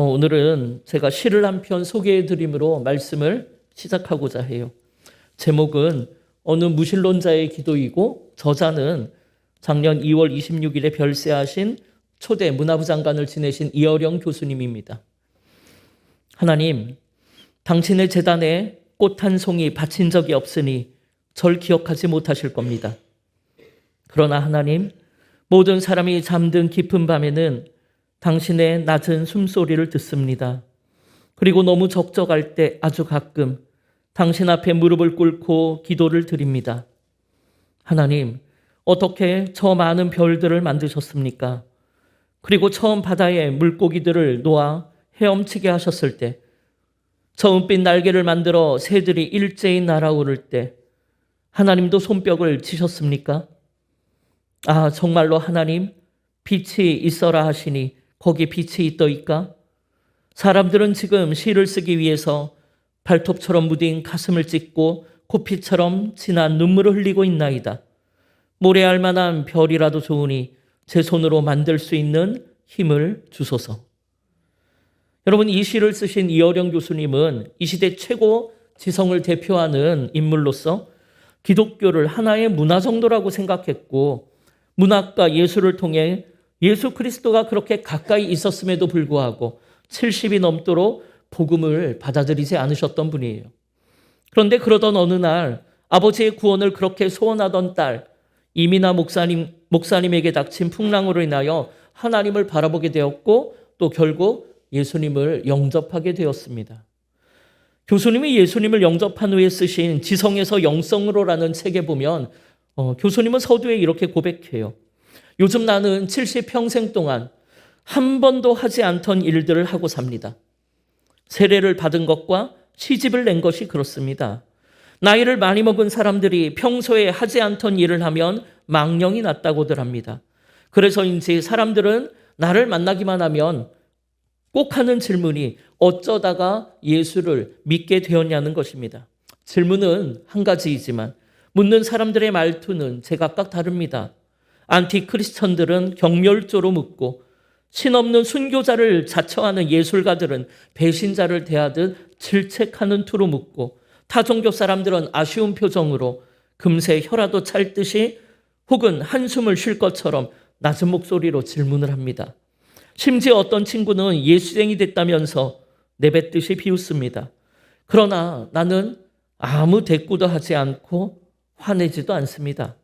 오늘은 제가 시를 한 편 소개해 드림으로 말씀을 시작하고자 해요. 제목은 어느 무신론자의 기도이고 저자는 작년 2월 26일에 별세하신 초대 문화부 장관을 지내신 이어령 교수님입니다. 하나님, 당신의 제단에 꽃 한 송이 바친 적이 없으니 절 기억하지 못하실 겁니다. 그러나 하나님, 모든 사람이 잠든 깊은 밤에는 당신의 낮은 숨소리를 듣습니다. 그리고 너무 적적할 때 아주 가끔 당신 앞에 무릎을 꿇고 기도를 드립니다. 하나님, 어떻게 저 많은 별들을 만드셨습니까? 그리고 처음 바다에 물고기들을 놓아 헤엄치게 하셨을 때, 저 은빛 날개를 만들어 새들이 일제히 날아오를 때 하나님도 손뼉을 치셨습니까? 아, 정말로 하나님, 빛이 있어라 하시니 거기 빛이 있더이까? 사람들은 지금 시를 쓰기 위해서 발톱처럼 무딘 가슴을 찢고 코피처럼 진한 눈물을 흘리고 있나이다. 모래알 만한 별이라도 좋으니 제 손으로 만들 수 있는 힘을 주소서. 여러분, 이 시를 쓰신 이어령 교수님은 이 시대 최고 지성을 대표하는 인물로서 기독교를 하나의 문화 정도라고 생각했고, 문학과 예술을 통해 예수 그리스도가 그렇게 가까이 있었음에도 불구하고 70이 넘도록 복음을 받아들이지 않으셨던 분이에요. 그런데 그러던 어느 날 아버지의 구원을 그렇게 소원하던 딸 이민아 목사님에게 닥친 풍랑으로 인하여 하나님을 바라보게 되었고, 또 결국 예수님을 영접하게 되었습니다. 교수님이 예수님을 영접한 후에 쓰신 지성에서 영성으로라는 책에 보면 교수님은 서두에 이렇게 고백해요. 요즘 나는 70평생 동안 한 번도 하지 않던 일들을 하고 삽니다. 세례를 받은 것과 시집을 낸 것이 그렇습니다. 나이를 많이 먹은 사람들이 평소에 하지 않던 일을 하면 망령이 났다고들 합니다. 그래서인지 사람들은 나를 만나기만 하면 꼭 하는 질문이 어쩌다가 예수를 믿게 되었냐는 것입니다. 질문은 한 가지이지만 묻는 사람들의 말투는 제각각 다릅니다. 안티크리스천들은 경멸조로 묻고, 신없는 순교자를 자처하는 예술가들은 배신자를 대하듯 질책하는 투로 묻고, 타종교 사람들은 아쉬운 표정으로 금세 혀라도 찰듯이 혹은 한숨을 쉴 것처럼 낮은 목소리로 질문을 합니다. 심지어 어떤 친구는 예수쟁이 됐다면서 내뱉듯이 비웃습니다. 그러나 나는 아무 대꾸도 하지 않고 화내지도 않습니다.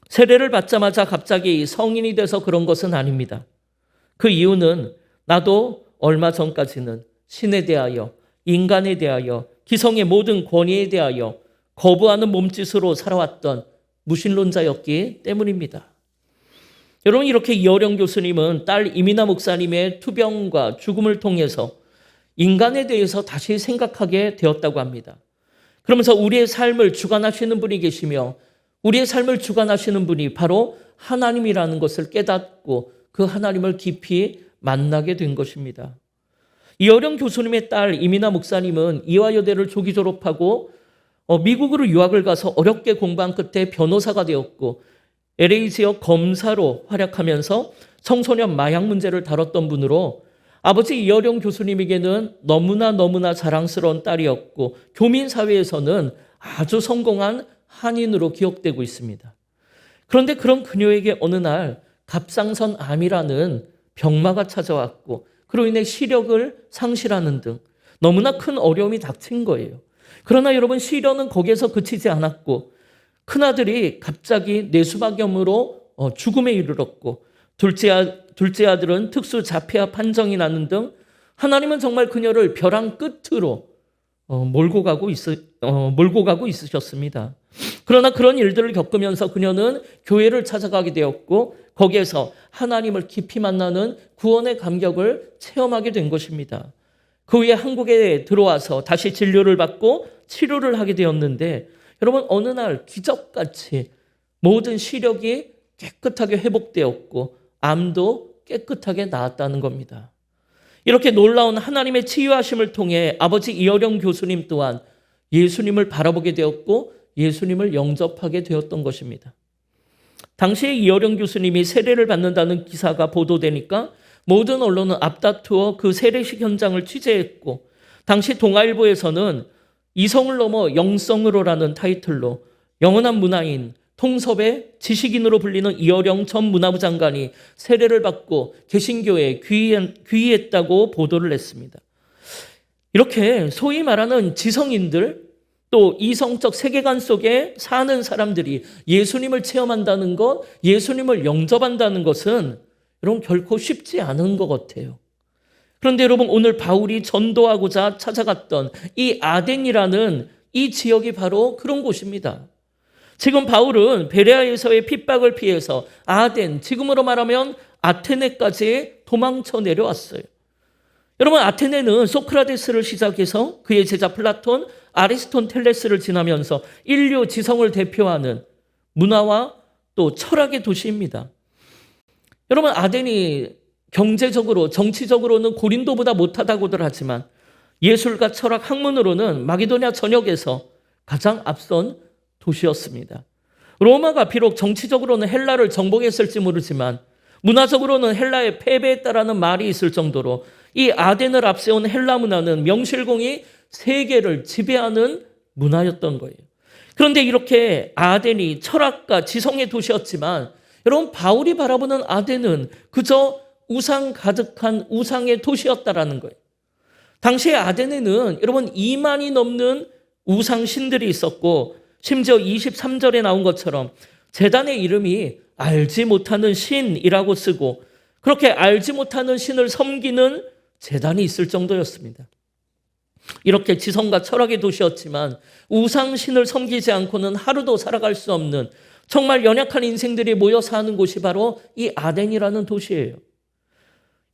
세례를 받자마자 갑자기 성인이 돼서 그런 것은 아닙니다. 그 이유는 나도 얼마 전까지는 신에 대하여, 인간에 대하여, 기성의 모든 권위에 대하여 거부하는 몸짓으로 살아왔던 무신론자였기 때문입니다. 여러분, 이렇게 이어령 교수님은 딸 이민아 목사님의 투병과 죽음을 통해서 인간에 대해서 다시 생각하게 되었다고 합니다. 그러면서 우리의 삶을 주관하시는 분이 계시며, 우리의 삶을 주관하시는 분이 바로 하나님이라는 것을 깨닫고 그 하나님을 깊이 만나게 된 것입니다. 이어령 교수님의 딸 이민아 목사님은 이화여대를 조기 졸업하고 미국으로 유학을 가서 어렵게 공부한 끝에 변호사가 되었고, LA 지역 검사로 활약하면서 청소년 마약 문제를 다뤘던 분으로 아버지 이어령 교수님에게는 너무나 자랑스러운 딸이었고, 교민사회에서는 아주 성공한 한인으로 기억되고 있습니다. 그런데 그런 그녀에게 어느 날 갑상선암이라는 병마가 찾아왔고, 그로 인해 시력을 상실하는 등 너무나 큰 어려움이 닥친 거예요. 그러나 여러분, 시련은 거기에서 그치지 않았고, 큰아들이 갑자기 뇌수박염으로 죽음에 이르렀고, 둘째 아들은 특수 자폐아 판정이 나는 등 하나님은 정말 그녀를 벼랑 끝으로 몰고 가고 있으셨습니다. 그러나 그런 일들을 겪으면서 그녀는 교회를 찾아가게 되었고, 거기에서 하나님을 깊이 만나는 구원의 감격을 체험하게 된 것입니다. 그 후에 한국에 들어와서 다시 진료를 받고 치료를 하게 되었는데, 여러분, 어느 날 기적같이 모든 시력이 깨끗하게 회복되었고 암도 깨끗하게 나았다는 겁니다. 이렇게 놀라운 하나님의 치유하심을 통해 아버지 이어령 교수님 또한 예수님을 바라보게 되었고 예수님을 영접하게 되었던 것입니다. 당시에 이어령 교수님이 세례를 받는다는 기사가 보도되니까 모든 언론은 앞다투어 그 세례식 현장을 취재했고 당시 동아일보에서는 이성을 넘어 영성으로라는 타이틀로 영원한 문화인 통섭의 지식인으로 불리는 이어령 전 문화부 장관이 세례를 받고 개신교에 귀의했다고 보도를 했습니다. 이렇게 소위 말하는 지성인들 또 이성적 세계관 속에 사는 사람들이 예수님을 체험한다는 것, 예수님을 영접한다는 것은 여러분 결코 쉽지 않은 것 같아요. 그런데 여러분 오늘 바울이 전도하고자 찾아갔던 이 아덴이라는 이 지역이 바로 그런 곳입니다. 지금 바울은 베레아에서의 핍박을 피해서 아덴, 지금으로 말하면 아테네까지 도망쳐 내려왔어요. 여러분 아테네는 소크라테스를 시작해서 그의 제자 플라톤, 아리스토텔레스를 지나면서 인류 지성을 대표하는 문화와 또 철학의 도시입니다. 여러분 아덴이 경제적으로 정치적으로는 고린도보다 못하다고들 하지만 예술과 철학 학문으로는 마게도냐 전역에서 가장 앞선 도시였습니다. 로마가 비록 정치적으로는 헬라를 정복했을지 모르지만 문화적으로는 헬라의 패배했다라는 말이 있을 정도로 이 아덴을 앞세운 헬라 문화는 명실공히 세계를 지배하는 문화였던 거예요. 그런데 이렇게 아덴이 철학과 지성의 도시였지만 여러분 바울이 바라보는 아덴은 그저 우상 가득한 우상의 도시였다라는 거예요. 당시에 아덴에는 여러분 2만이 넘는 우상 신들이 있었고 심지어 23절에 나온 것처럼 제단의 이름이 알지 못하는 신이라고 쓰고 그렇게 알지 못하는 신을 섬기는 제단이 있을 정도였습니다. 이렇게 지성과 철학의 도시였지만 우상신을 섬기지 않고는 하루도 살아갈 수 없는 정말 연약한 인생들이 모여 사는 곳이 바로 이 아덴이라는 도시예요.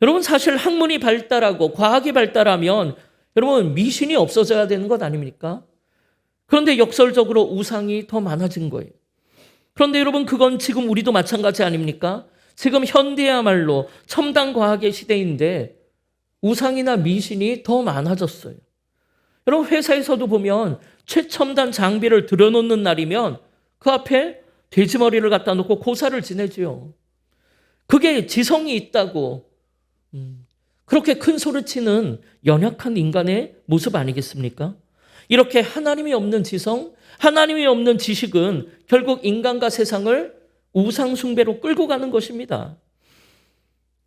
여러분 사실 학문이 발달하고 과학이 발달하면 여러분 미신이 없어져야 되는 것 아닙니까? 그런데 역설적으로 우상이 더 많아진 거예요. 그런데 여러분 그건 지금 우리도 마찬가지 아닙니까? 지금 현대야말로 첨단 과학의 시대인데 우상이나 미신이 더 많아졌어요. 여러분 회사에서도 보면 최첨단 장비를 들여놓는 날이면 그 앞에 돼지머리를 갖다 놓고 고사를 지내지요. 그게 지성이 있다고 그렇게 큰 소리치는 연약한 인간의 모습 아니겠습니까? 이렇게 하나님이 없는 지성, 하나님이 없는 지식은 결국 인간과 세상을 우상 숭배로 끌고 가는 것입니다.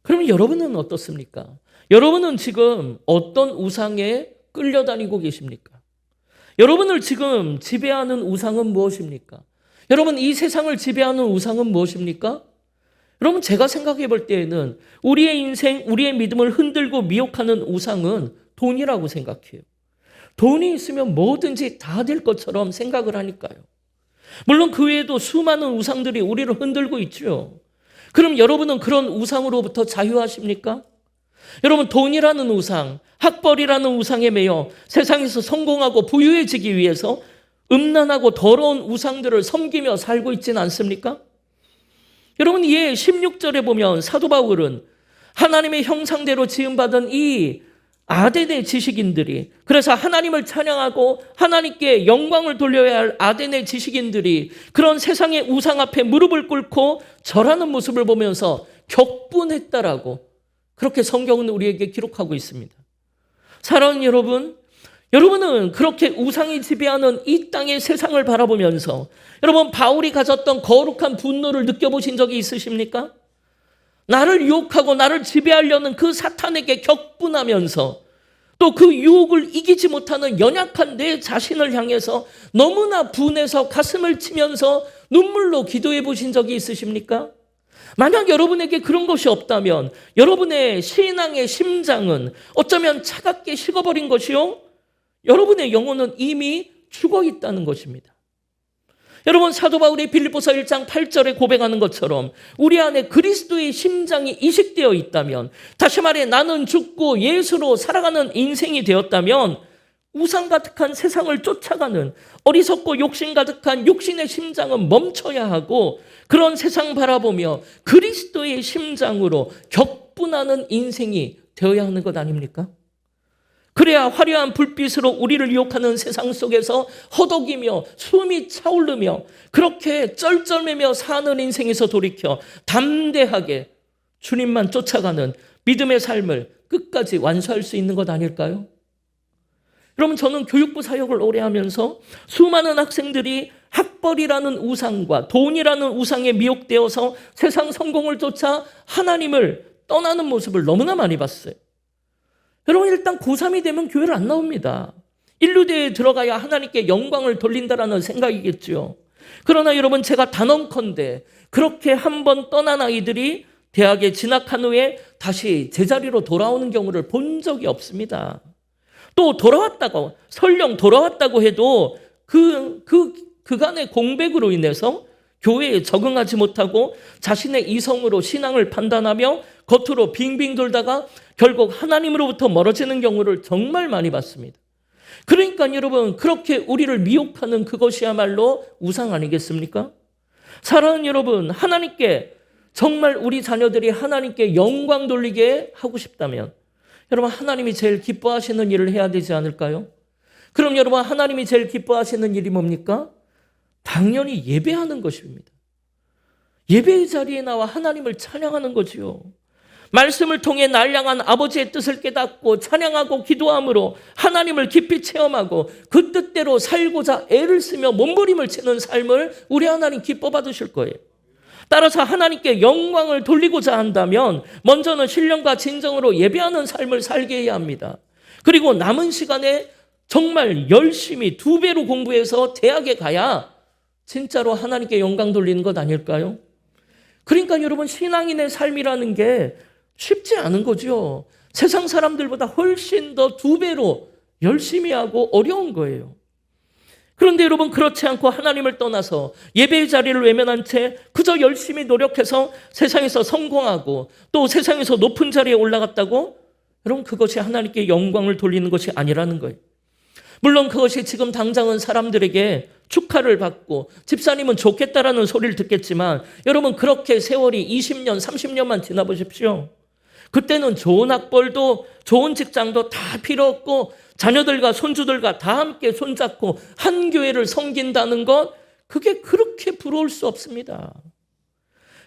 그럼 여러분은 어떻습니까? 여러분은 지금 어떤 우상에 끌려다니고 계십니까? 여러분을 지금 지배하는 우상은 무엇입니까? 여러분 이 세상을 지배하는 우상은 무엇입니까? 여러분 제가 생각해 볼 때에는 우리의 인생, 우리의 믿음을 흔들고 미혹하는 우상은 돈이라고 생각해요. 돈이 있으면 뭐든지 다 될 것처럼 생각을 하니까요. 물론 그 외에도 수많은 우상들이 우리를 흔들고 있죠. 그럼 여러분은 그런 우상으로부터 자유하십니까? 여러분 돈이라는 우상, 학벌이라는 우상에 매여 세상에서 성공하고 부유해지기 위해서 음란하고 더러운 우상들을 섬기며 살고 있지는 않습니까? 여러분 이에 16절에 보면 사도 바울은 하나님의 형상대로 지음받은 이 아덴의 지식인들이 그래서 하나님을 찬양하고 하나님께 영광을 돌려야 할 아덴의 지식인들이 그런 세상의 우상 앞에 무릎을 꿇고 절하는 모습을 보면서 격분했다라고 그렇게 성경은 우리에게 기록하고 있습니다. 사랑하는 여러분, 여러분은 그렇게 우상이 지배하는 이 땅의 세상을 바라보면서 여러분 바울이 가졌던 거룩한 분노를 느껴보신 적이 있으십니까? 나를 유혹하고 나를 지배하려는 그 사탄에게 격분하면서 또 그 유혹을 이기지 못하는 연약한 내 자신을 향해서 너무나 분해서 가슴을 치면서 눈물로 기도해 보신 적이 있으십니까? 만약 여러분에게 그런 것이 없다면 여러분의 신앙의 심장은 어쩌면 차갑게 식어버린 것이요? 여러분의 영혼은 이미 죽어 있다는 것입니다. 여러분 사도 바울이 빌립보서 1장 8절에 고백하는 것처럼 우리 안에 그리스도의 심장이 이식되어 있다면 다시 말해 나는 죽고 예수로 살아가는 인생이 되었다면 우상 가득한 세상을 쫓아가는 어리석고 욕심 가득한 육신의 심장은 멈춰야 하고 그런 세상 바라보며 그리스도의 심장으로 격분하는 인생이 되어야 하는 것 아닙니까? 그래야 화려한 불빛으로 우리를 유혹하는 세상 속에서 허덕이며 숨이 차오르며 그렇게 쩔쩔매며 사는 인생에서 돌이켜 담대하게 주님만 쫓아가는 믿음의 삶을 끝까지 완수할 수 있는 것 아닐까요? 여러분, 저는 교육부 사역을 오래 하면서 수많은 학생들이 학벌이라는 우상과 돈이라는 우상에 미혹되어서 세상 성공을 쫓아 하나님을 떠나는 모습을 너무나 많이 봤어요. 여러분, 일단 고3이 되면 교회를 안 나옵니다. 인류대에 들어가야 하나님께 영광을 돌린다라는 생각이겠죠. 그러나 여러분, 제가 단언컨대 그렇게 한번 떠난 아이들이 대학에 진학한 후에 다시 제자리로 돌아오는 경우를 본 적이 없습니다. 또 돌아왔다고, 설령 돌아왔다고 해도 그간의 공백으로 인해서 교회에 적응하지 못하고 자신의 이성으로 신앙을 판단하며 겉으로 빙빙 돌다가 결국 하나님으로부터 멀어지는 경우를 정말 많이 봤습니다. 그러니까 여러분, 그렇게 우리를 미혹하는 그것이야말로 우상 아니겠습니까? 사랑하는 여러분, 하나님께 정말 우리 자녀들이 하나님께 영광 돌리게 하고 싶다면 여러분, 하나님이 제일 기뻐하시는 일을 해야 되지 않을까요? 그럼 여러분, 하나님이 제일 기뻐하시는 일이 뭡니까? 당연히 예배하는 것입니다. 예배의 자리에 나와 하나님을 찬양하는 거지요. 말씀을 통해 날 향한 아버지의 뜻을 깨닫고 찬양하고 기도함으로 하나님을 깊이 체험하고 그 뜻대로 살고자 애를 쓰며 몸부림을 치는 삶을 우리 하나님 기뻐 받으실 거예요. 따라서 하나님께 영광을 돌리고자 한다면 먼저는 신령과 진정으로 예배하는 삶을 살게 해야 합니다. 그리고 남은 시간에 정말 열심히 2배로 공부해서 대학에 가야 진짜로 하나님께 영광 돌리는 것 아닐까요? 그러니까 여러분, 신앙인의 삶이라는 게 쉽지 않은 거죠. 세상 사람들보다 훨씬 더 2배로 열심히 하고 어려운 거예요. 그런데 여러분, 그렇지 않고 하나님을 떠나서 예배의 자리를 외면한 채 그저 열심히 노력해서 세상에서 성공하고 또 세상에서 높은 자리에 올라갔다고? 여러분, 그것이 하나님께 영광을 돌리는 것이 아니라는 거예요. 물론 그것이 지금 당장은 사람들에게 축하를 받고 집사님은 좋겠다라는 소리를 듣겠지만 여러분, 그렇게 세월이 20년, 30년만 지나보십시오. 그때는 좋은 학벌도 좋은 직장도 다 필요 없고 자녀들과 손주들과 다 함께 손잡고 한 교회를 섬긴다는 것, 그게 그렇게 부러울 수 없습니다.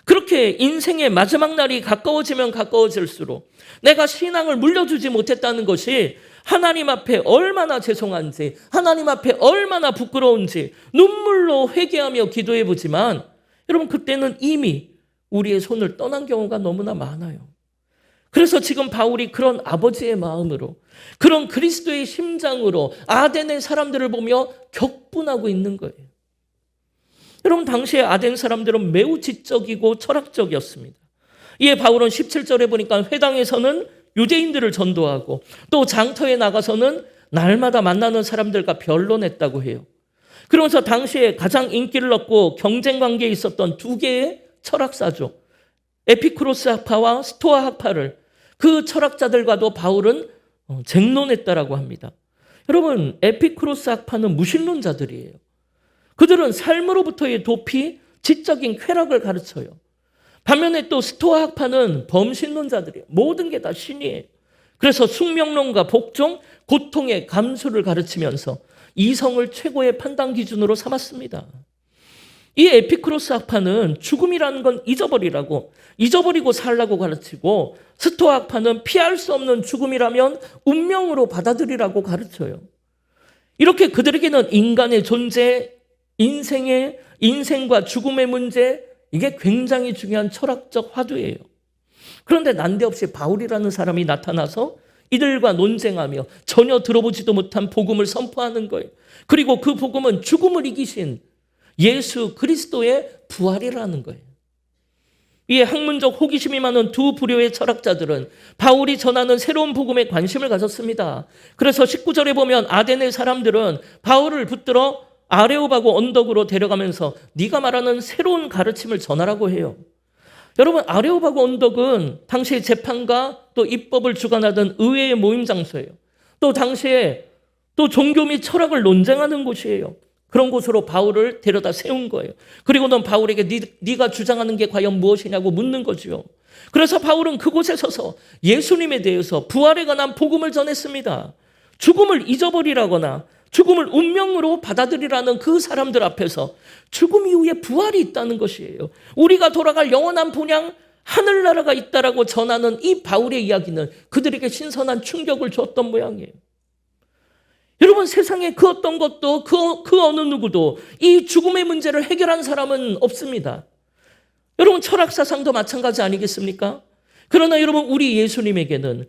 그렇게 인생의 마지막 날이 가까워지면 가까워질수록 내가 신앙을 물려주지 못했다는 것이 하나님 앞에 얼마나 죄송한지, 하나님 앞에 얼마나 부끄러운지 눈물로 회개하며 기도해 보지만 여러분, 그때는 이미 우리의 손을 떠난 경우가 너무나 많아요. 그래서 지금 바울이 그런 아버지의 마음으로, 그런 그리스도의 심장으로 아덴의 사람들을 보며 격분하고 있는 거예요. 여러분, 당시에 아덴 사람들은 매우 지적이고 철학적이었습니다. 이에 바울은 17절에 보니까 회당에서는 유대인들을 전도하고 또 장터에 나가서는 날마다 만나는 사람들과 변론했다고 해요. 그러면서 당시에 가장 인기를 얻고 경쟁 관계에 있었던 2개의 철학사죠. 에피쿠로스 학파와 스토아 학파를, 그 철학자들과도 바울은 쟁론했다라고 합니다. 여러분, 에피쿠로스 학파는 무신론자들이에요. 그들은 삶으로부터의 도피, 지적인 쾌락을 가르쳐요. 반면에 또 스토아 학파는 범신론자들이에요. 모든 게 다 신이에요. 그래서 숙명론과 복종, 고통의 감수를 가르치면서 이성을 최고의 판단 기준으로 삼았습니다. 이 에피쿠로스 학파는 죽음이라는 건 잊어버리고 살라고 가르치고, 스토아 학파는 피할 수 없는 죽음이라면 운명으로 받아들이라고 가르쳐요. 이렇게 그들에게는 인간의 존재, 인생과 죽음의 문제, 이게 굉장히 중요한 철학적 화두예요. 그런데 난데없이 바울이라는 사람이 나타나서 이들과 논쟁하며 전혀 들어보지도 못한 복음을 선포하는 거예요. 그리고 그 복음은 죽음을 이기신 예수 그리스도의 부활이라는 거예요. 이에 학문적 호기심이 많은 2 부류의 철학자들은 바울이 전하는 새로운 복음에 관심을 가졌습니다. 그래서 19절에 보면 아덴의 사람들은 바울을 붙들어 아레오바고 언덕으로 데려가면서 네가 말하는 새로운 가르침을 전하라고 해요. 여러분, 아레오바고 언덕은 당시의 재판과 또 입법을 주관하던 의회의 모임 장소예요. 또 당시에 또 종교 및 철학을 논쟁하는 곳이에요. 그런 곳으로 바울을 데려다 세운 거예요. 그리고 넌 바울에게 네가 주장하는 게 과연 무엇이냐고 묻는 거죠. 그래서 바울은 그곳에 서서 예수님에 대해서 부활에 관한 복음을 전했습니다. 죽음을 잊어버리라거나 죽음을 운명으로 받아들이라는 그 사람들 앞에서 죽음 이후에 부활이 있다는 것이에요. 우리가 돌아갈 영원한 본향, 하늘나라가 있다라고 전하는 이 바울의 이야기는 그들에게 신선한 충격을 줬던 모양이에요. 여러분, 세상에 그 어떤 것도 그 어느 누구도 이 죽음의 문제를 해결한 사람은 없습니다. 여러분, 철학사상도 마찬가지 아니겠습니까? 그러나 여러분, 우리 예수님에게는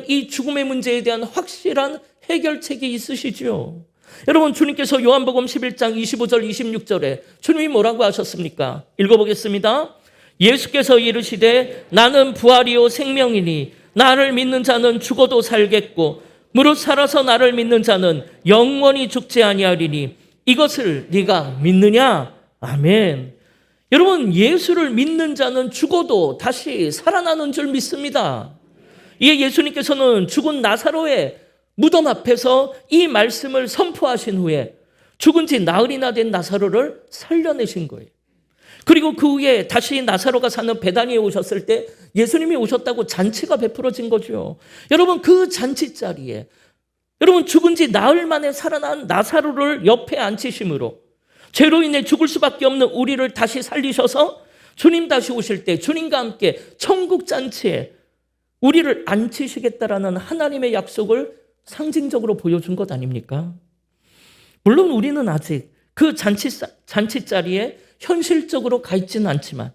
이 죽음의 문제에 대한 확실한 해결책이 있으시죠. 여러분, 주님께서 요한복음 11장 25절 26절에 주님이 뭐라고 하셨습니까? 읽어보겠습니다. 예수께서 이르시되 나는 부활이요 생명이니 나를 믿는 자는 죽어도 살겠고 무릇 살아서 나를 믿는 자는 영원히 죽지 아니하리니 이것을 네가 믿느냐? 아멘. 여러분, 예수를 믿는 자는 죽어도 다시 살아나는 줄 믿습니다. 이에 예수님께서는 죽은 나사로의 무덤 앞에서 이 말씀을 선포하신 후에 죽은 지 나흘이나 된 나사로를 살려내신 거예요. 그리고 그 후에 다시 나사로가 사는 베다니에 오셨을 때 예수님이 오셨다고 잔치가 베풀어진 거죠. 여러분, 그 잔치 자리에 여러분, 죽은 지 나흘 만에 살아난 나사로를 옆에 앉히심으로 죄로 인해 죽을 수밖에 없는 우리를 다시 살리셔서 주님 다시 오실 때 주님과 함께 천국 잔치에 우리를 앉히시겠다라는 하나님의 약속을 상징적으로 보여준 것 아닙니까? 물론 우리는 아직 그 잔치 자리에 현실적으로 가 있지는 않지만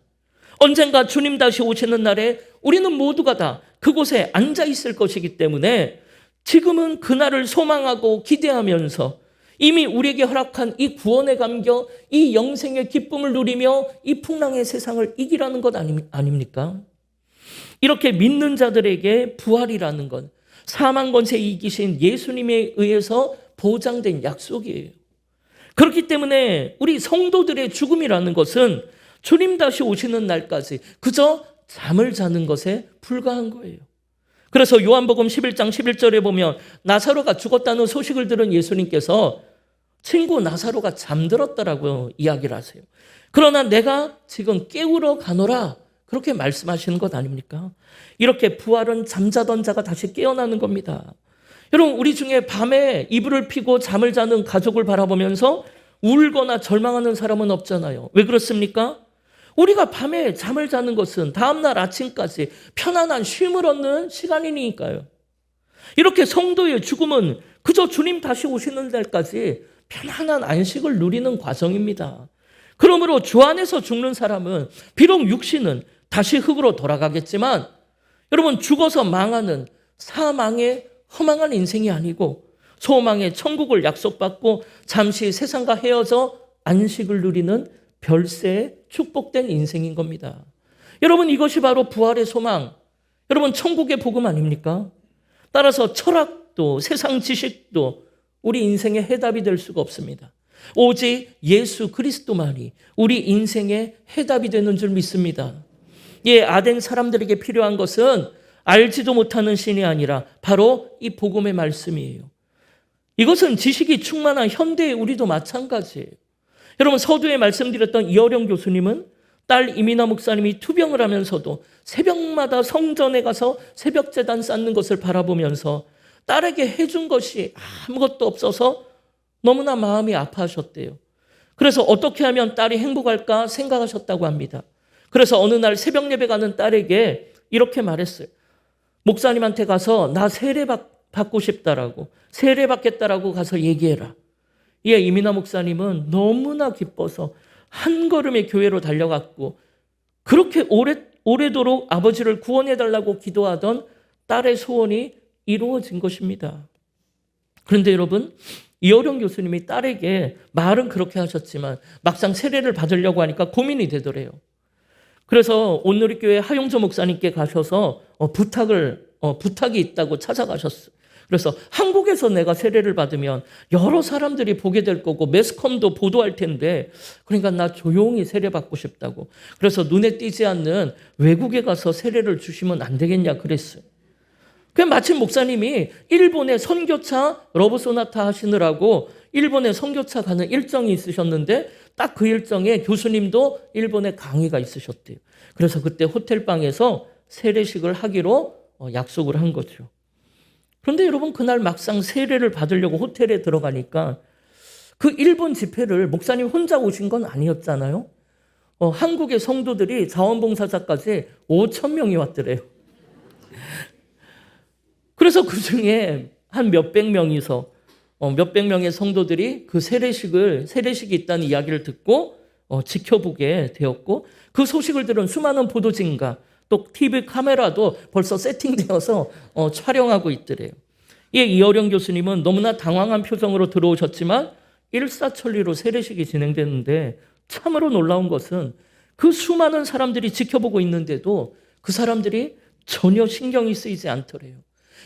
언젠가 주님 다시 오시는 날에 우리는 모두가 다 그곳에 앉아 있을 것이기 때문에 지금은 그날을 소망하고 기대하면서 이미 우리에게 허락한 이 구원의 감격, 이 영생의 기쁨을 누리며 이 풍랑의 세상을 이기라는 것 아닙니까? 이렇게 믿는 자들에게 부활이라는 건 사망 권세 이기신 예수님에 의해서 보장된 약속이에요. 그렇기 때문에 우리 성도들의 죽음이라는 것은 주님 다시 오시는 날까지 그저 잠을 자는 것에 불과한 거예요. 그래서 요한복음 11장 11절에 보면 나사로가 죽었다는 소식을 들은 예수님께서 친구 나사로가 잠들었다라고 이야기를 하세요. 그러나 내가 지금 깨우러 가노라 그렇게 말씀하시는 것 아닙니까? 이렇게 부활은 잠자던 자가 다시 깨어나는 겁니다. 여러분, 우리 중에 밤에 이불을 피고 잠을 자는 가족을 바라보면서 울거나 절망하는 사람은 없잖아요. 왜 그렇습니까? 우리가 밤에 잠을 자는 것은 다음날 아침까지 편안한 쉼을 얻는 시간이니까요. 이렇게 성도의 죽음은 그저 주님 다시 오시는 날까지 편안한 안식을 누리는 과정입니다. 그러므로 주 안에서 죽는 사람은 비록 육신은 다시 흙으로 돌아가겠지만 여러분, 죽어서 망하는 사망의 허망한 인생이 아니고 소망의 천국을 약속받고 잠시 세상과 헤어져 안식을 누리는 별세의 축복된 인생인 겁니다. 여러분, 이것이 바로 부활의 소망, 여러분 천국의 복음 아닙니까? 따라서 철학도 세상 지식도 우리 인생의 해답이 될 수가 없습니다. 오직 예수 그리스도만이 우리 인생의 해답이 되는 줄 믿습니다. 아덴 사람들에게 필요한 것은 알지도 못하는 신이 아니라 바로 이 복음의 말씀이에요. 이것은 지식이 충만한 현대의 우리도 마찬가지예요. 여러분, 서두에 말씀드렸던 이어령 교수님은 딸 이민아 목사님이 투병을 하면서도 새벽마다 성전에 가서 새벽제단 쌓는 것을 바라보면서 딸에게 해준 것이 아무것도 없어서 너무나 마음이 아파하셨대요. 그래서 어떻게 하면 딸이 행복할까 생각하셨다고 합니다. 그래서 어느 날 새벽 예배 가는 딸에게 이렇게 말했어요. 목사님한테 가서 나 세례 받고 싶다라고, 세례 받겠다라고 가서 얘기해라. 이에 이민아 목사님은 너무나 기뻐서 한 걸음에 교회로 달려갔고 그렇게 오래도록 아버지를 구원해달라고 기도하던 딸의 소원이 이루어진 것입니다. 그런데 여러분, 이어령 교수님이 딸에게 말은 그렇게 하셨지만 막상 세례를 받으려고 하니까 고민이 되더래요. 그래서 온누리교회 하용조 목사님께 가셔서 부탁이 있다고 찾아가셨어요. 그래서 한국에서 내가 세례를 받으면 여러 사람들이 보게 될 거고 매스컴도 보도할 텐데 그러니까 나 조용히 세례 받고 싶다고. 그래서 눈에 띄지 않는 외국에 가서 세례를 주시면 안 되겠냐 그랬어요. 마침 목사님이 일본에 선교차 러브소나타 하시느라고 일본에 선교차 가는 일정이 있으셨는데 딱 그 일정에 교수님도 일본에 강의가 있으셨대요. 그래서 그때 호텔방에서 세례식을 하기로 약속을 한 거죠. 그런데 여러분, 그날 막상 세례를 받으려고 호텔에 들어가니까 그 일본 집회를 목사님 혼자 오신 건 아니었잖아요. 한국의 성도들이 자원봉사자까지 5천 명이 왔더래요. 그래서 그 중에 한 몇백 명이서 몇백 명의 성도들이 그 세례식이 있다는 이야기를 듣고 지켜보게 되었고, 그 소식을 들은 수많은 보도진과 또 TV 카메라도 벌써 세팅되어서 촬영하고 있더래요. 이어령 교수님은 너무나 당황한 표정으로 들어오셨지만 일사천리로 세례식이 진행되는데, 참으로 놀라운 것은 그 수많은 사람들이 지켜보고 있는데도 그 사람들이 전혀 신경이 쓰이지 않더래요.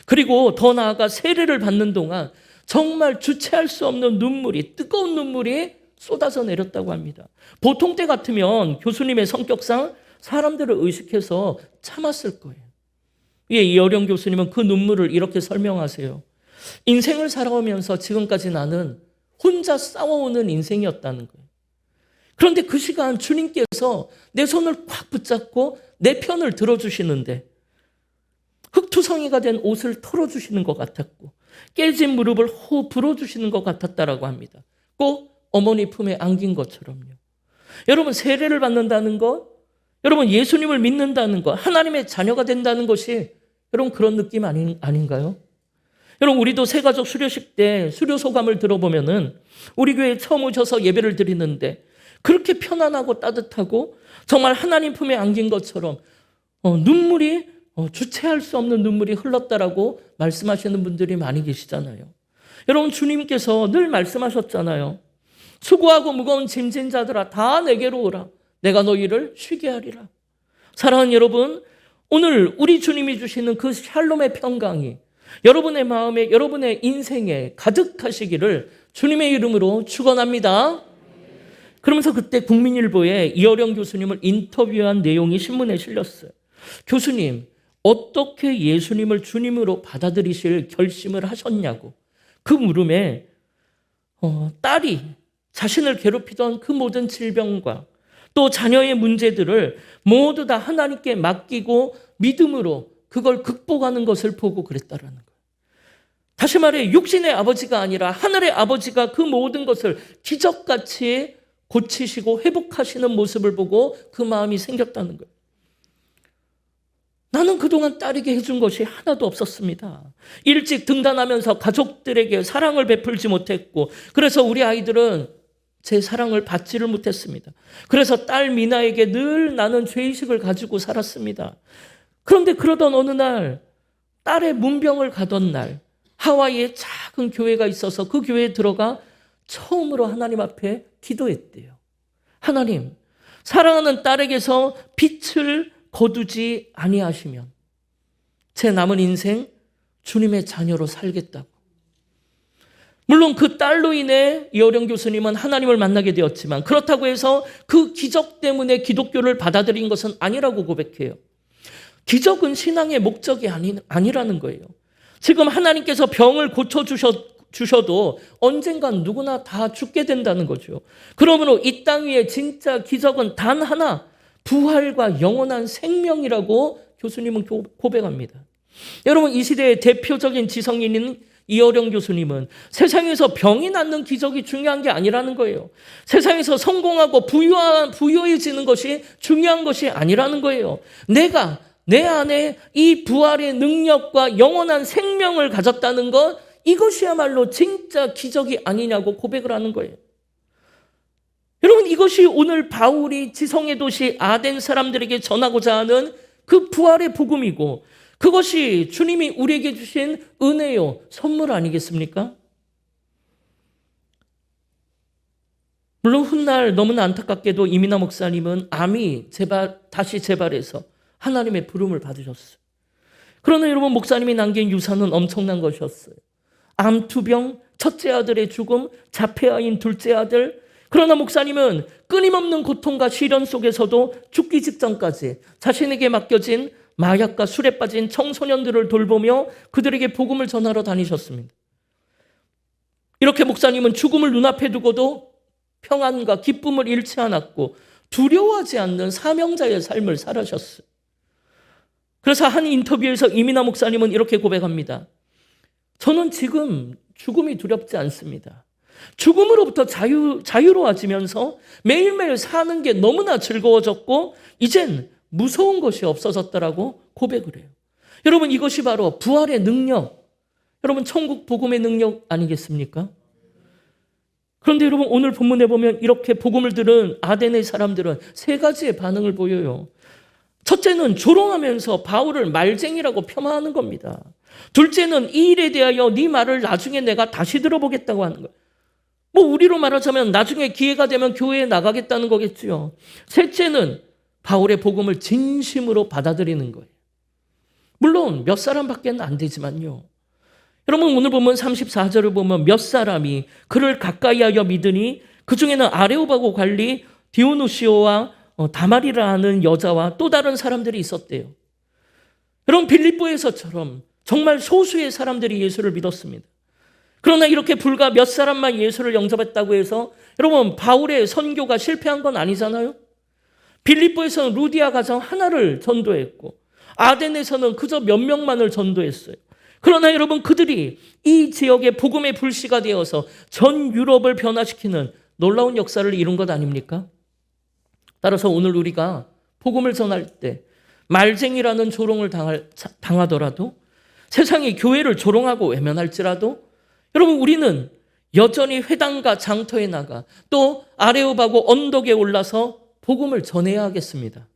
그리고 더 나아가 세례를 받는 동안 정말 주체할 수 없는 눈물이, 뜨거운 눈물이 쏟아져 내렸다고 합니다. 보통 때 같으면 교수님의 성격상 사람들을 의식해서 참았을 거예요. 이어령 교수님은 그 눈물을 이렇게 설명하세요. 인생을 살아오면서 지금까지 나는 혼자 싸워오는 인생이었다는 거예요. 그런데 그 시간 주님께서 내 손을 꽉 붙잡고 내 편을 들어주시는데, 흙투성이가 된 옷을 털어주시는 것 같았고 깨진 무릎을 호흡 불어주시는 것 같았다라고 합니다. 꼭 어머니 품에 안긴 것처럼요. 여러분, 세례를 받는다는 것, 여러분 예수님을 믿는다는 것, 하나님의 자녀가 된다는 것이 여러분 그런 느낌 아닌가요? 여러분, 우리도 새가족 수료식 때 수료 소감을 들어보면은 우리 교회에 처음 오셔서 예배를 드리는데 그렇게 편안하고 따뜻하고 정말 하나님 품에 안긴 것처럼 눈물이 주체할 수 없는 눈물이 흘렀다라고 말씀하시는 분들이 많이 계시잖아요. 여러분, 주님께서 늘 말씀하셨잖아요. 수고하고 무거운 짐진 자들아 다 내게로 오라. 내가 너희를 쉬게 하리라. 사랑하는 여러분, 오늘 우리 주님이 주시는 그 샬롬의 평강이 여러분의 마음에, 여러분의 인생에 가득하시기를 주님의 이름으로 축원합니다. 그러면서 그때 국민일보에 이어령 교수님을 인터뷰한 내용이 신문에 실렸어요. 교수님, 어떻게 예수님을 주님으로 받아들이실 결심을 하셨냐고. 그 물음에 딸이 자신을 괴롭히던 그 모든 질병과 또 자녀의 문제들을 모두 다 하나님께 맡기고 믿음으로 그걸 극복하는 것을 보고 그랬다라는 거예요. 다시 말해, 육신의 아버지가 아니라 하늘의 아버지가 그 모든 것을 기적같이 고치시고 회복하시는 모습을 보고 그 마음이 생겼다는 거예요. 나는 그동안 딸에게 해준 것이 하나도 없었습니다. 일찍 등단하면서 가족들에게 사랑을 베풀지 못했고, 그래서 우리 아이들은 제 사랑을 받지를 못했습니다. 그래서 딸 미나에게 늘 나는 죄의식을 가지고 살았습니다. 그런데 그러던 어느 날, 딸의 문병을 가던 날, 하와이에 작은 교회가 있어서 그 교회에 들어가 처음으로 하나님 앞에 기도했대요. 하나님, 사랑하는 딸에게서 빛을 거두지 아니하시면 제 남은 인생 주님의 자녀로 살겠다고. 물론 그 딸로 인해 이어령 교수님은 하나님을 만나게 되었지만, 그렇다고 해서 그 기적 때문에 기독교를 받아들인 것은 아니라고 고백해요. 기적은 신앙의 목적이 아니라는 거예요. 지금 하나님께서 병을 고쳐주셔도 언젠간 누구나 다 죽게 된다는 거죠. 그러므로 이 땅 위에 진짜 기적은 단 하나, 부활과 영원한 생명이라고 교수님은 고백합니다. 여러분, 이 시대의 대표적인 지성인인 이어령 교수님은 세상에서 병이 낫는 기적이 중요한 게 아니라는 거예요. 세상에서 성공하고 부유해지는 것이 중요한 것이 아니라는 거예요. 내가 내 안에 이 부활의 능력과 영원한 생명을 가졌다는 것, 이것이야말로 진짜 기적이 아니냐고 고백을 하는 거예요. 여러분, 이것이 오늘 바울이 지성의 도시 아덴 사람들에게 전하고자 하는 그 부활의 복음이고, 그것이 주님이 우리에게 주신 은혜요, 선물 아니겠습니까? 물론 훗날 너무나 안타깝게도 이민아 목사님은 암이 다시 재발해서 하나님의 부름을 받으셨어요. 그러나 여러분, 목사님이 남긴 유산은 엄청난 것이었어요. 암투병, 첫째 아들의 죽음, 자폐아인 둘째 아들. 그러나 목사님은 끊임없는 고통과 시련 속에서도 죽기 직전까지 자신에게 맡겨진 마약과 술에 빠진 청소년들을 돌보며 그들에게 복음을 전하러 다니셨습니다. 이렇게 목사님은 죽음을 눈앞에 두고도 평안과 기쁨을 잃지 않았고 두려워하지 않는 사명자의 삶을 살아셨어요. 그래서 한 인터뷰에서 이민아 목사님은 이렇게 고백합니다. 저는 지금 죽음이 두렵지 않습니다. 죽음으로부터 자유로워지면서 매일매일 사는 게 너무나 즐거워졌고 이젠 무서운 것이 없어졌다라고 고백을 해요. 여러분, 이것이 바로 부활의 능력, 여러분 천국 복음의 능력 아니겠습니까? 그런데 여러분, 오늘 본문에 보면 이렇게 복음을 들은 아덴의 사람들은 세 가지의 반응을 보여요. 첫째는 조롱하면서 바울을 말쟁이라고 폄하하는 겁니다. 둘째는 이 일에 대하여 네 말을 나중에 내가 다시 들어보겠다고 하는 거예요. 뭐 우리로 말하자면 나중에 기회가 되면 교회에 나가겠다는 거겠죠. 셋째는 바울의 복음을 진심으로 받아들이는 거예요. 물론 몇 사람밖에 안 되지만요. 여러분, 오늘 보면 34절을 보면 몇 사람이 그를 가까이하여 믿으니 그 중에는 아레오바고 관리 디오누시오와 다말이라 하는 여자와 또 다른 사람들이 있었대요. 여러분, 빌립보에서처럼 정말 소수의 사람들이 예수를 믿었습니다. 그러나 이렇게 불과 몇 사람만 예수를 영접했다고 해서 여러분, 바울의 선교가 실패한 건 아니잖아요. 빌립보에서는 루디아 가정 하나를 전도했고 아덴에서는 그저 몇 명만을 전도했어요. 그러나 여러분, 그들이 이 지역의 복음의 불씨가 되어서 전 유럽을 변화시키는 놀라운 역사를 이룬 것 아닙니까? 따라서 오늘 우리가 복음을 전할 때 말쟁이라는 조롱을 당하더라도, 세상이 교회를 조롱하고 외면할지라도 여러분, 우리는 여전히 회당과 장터에 나가 또 아레오바고 언덕에 올라서 복음을 전해야 하겠습니다.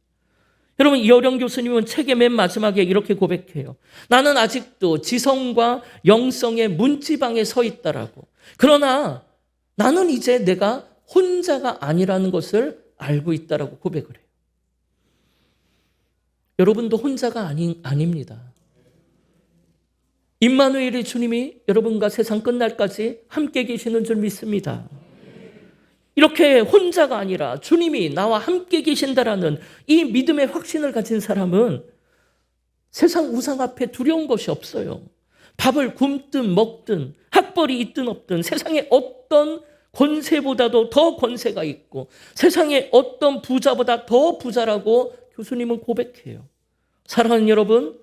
여러분, 이어령 교수님은 책의 맨 마지막에 이렇게 고백해요. 나는 아직도 지성과 영성의 문지방에 서 있다라고. 그러나 나는 이제 내가 혼자가 아니라는 것을 알고 있다라고 고백을 해요. 여러분도 혼자가 아닙니다. 임마누엘의 주님이 여러분과 세상 끝날까지 함께 계시는 줄 믿습니다. 이렇게 혼자가 아니라 주님이 나와 함께 계신다라는 이 믿음의 확신을 가진 사람은 세상 우상 앞에 두려운 것이 없어요. 밥을 굶든 먹든 학벌이 있든 없든 세상에 어떤 권세보다도 더 권세가 있고 세상에 어떤 부자보다 더 부자라고 교수님은 고백해요. 사랑하는 여러분,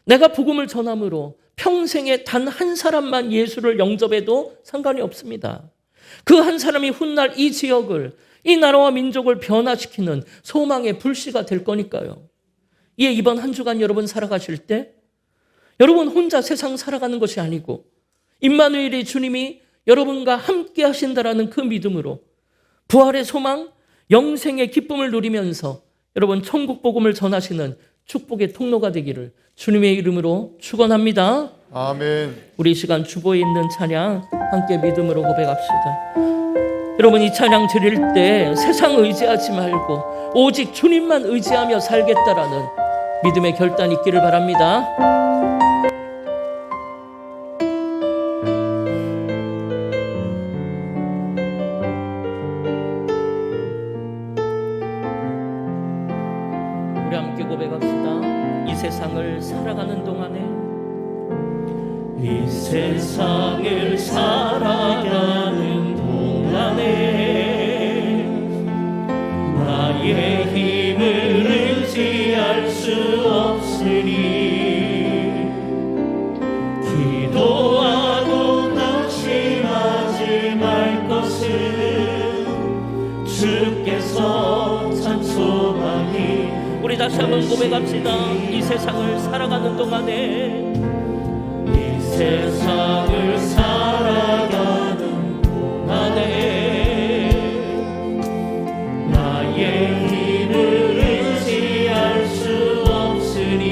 내가 복음을 전함으로 평생에 단 한 사람만 예수를 영접해도 상관이 없습니다. 그 한 사람이 훗날 이 지역을, 이 나라와 민족을 변화시키는 소망의 불씨가 될 거니까요. 이에 이번 한 주간 여러분 살아가실 때 여러분 혼자 세상 살아가는 것이 아니고 임마누엘의 주님이 여러분과 함께 하신다라는 그 믿음으로 부활의 소망, 영생의 기쁨을 누리면서 여러분 천국 복음을 전하시는 축복의 통로가 되기를 주님의 이름으로 축원합니다. 아멘. 우리 이 시간 주보에 있는 찬양 함께 믿음으로 고백합시다. 여러분, 이 찬양 드릴 때 세상 의지하지 말고 오직 주님만 의지하며 살겠다라는 믿음의 결단이 있기를 바랍니다. 우리 함께 고백합시다. 이 세상을 살아가는 동안에, 이 세상을 살아가는 동안에 나의 힘을 의지할 수 없으니 기도하고 낙심하지 말 것은 주께서 참 소망이. 우리 다시 한번 고백합시다. 이 세상을 살아가는 동안에, 이 세상을 살아가는 동안에 나의 힘을 의지할 수 없으니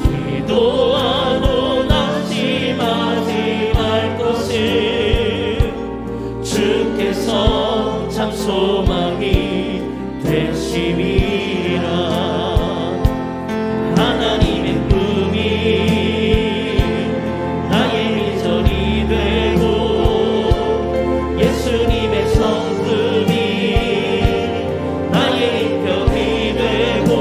기도하고 낙심하지 말 것은 주께서 참 소망이 되심이라. 하나님의 나의 미전이 되고 예수님의 성품이 나의 인격이 되고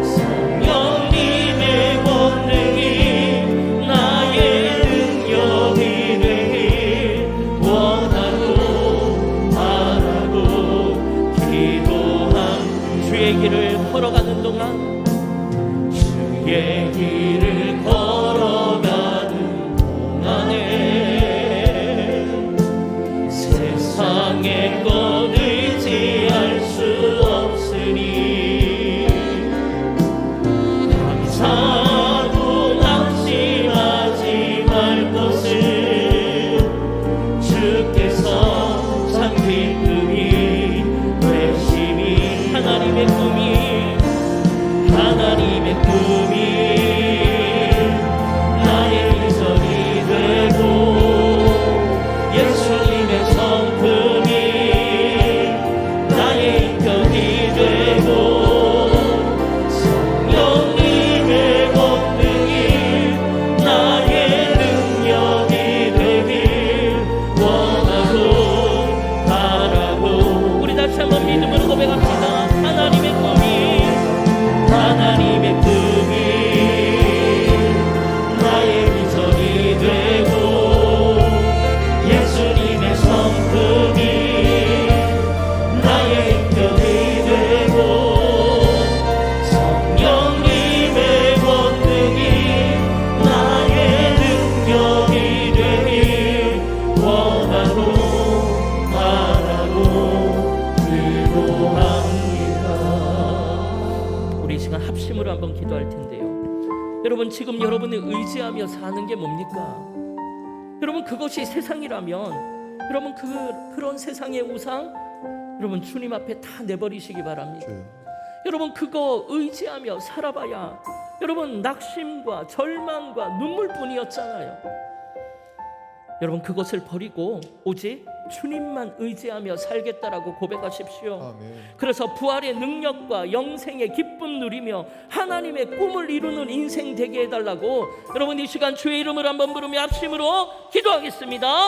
성령님의 권능이 나의 능력이 되길 원하고 바라고 기도한 주의 길을 걸어가는 동안, 주의 길을 걸어가는 동안에 우리 이 시간 합심으로 한번 기도할 텐데요. 여러분, 지금 여러분이 의지하며 사는 게 뭡니까? 여러분, 그것이 세상이라면 여러분 그런 세상의 우상 여러분 주님 앞에 다 내버리시기 바랍니다. 여러분, 그거 의지하며 살아봐야 여러분 낙심과 절망과 눈물뿐이었잖아요. 여러분, 그것을 버리고 오직 주님만 의지하며 살겠다라고 고백하십시오. 아멘. 그래서 부활의 능력과 영생의 기쁨 누리며 하나님의 꿈을 이루는 인생 되게 해달라고 여러분 이 시간 주의 이름을 한번 부르며 합심으로 기도하겠습니다.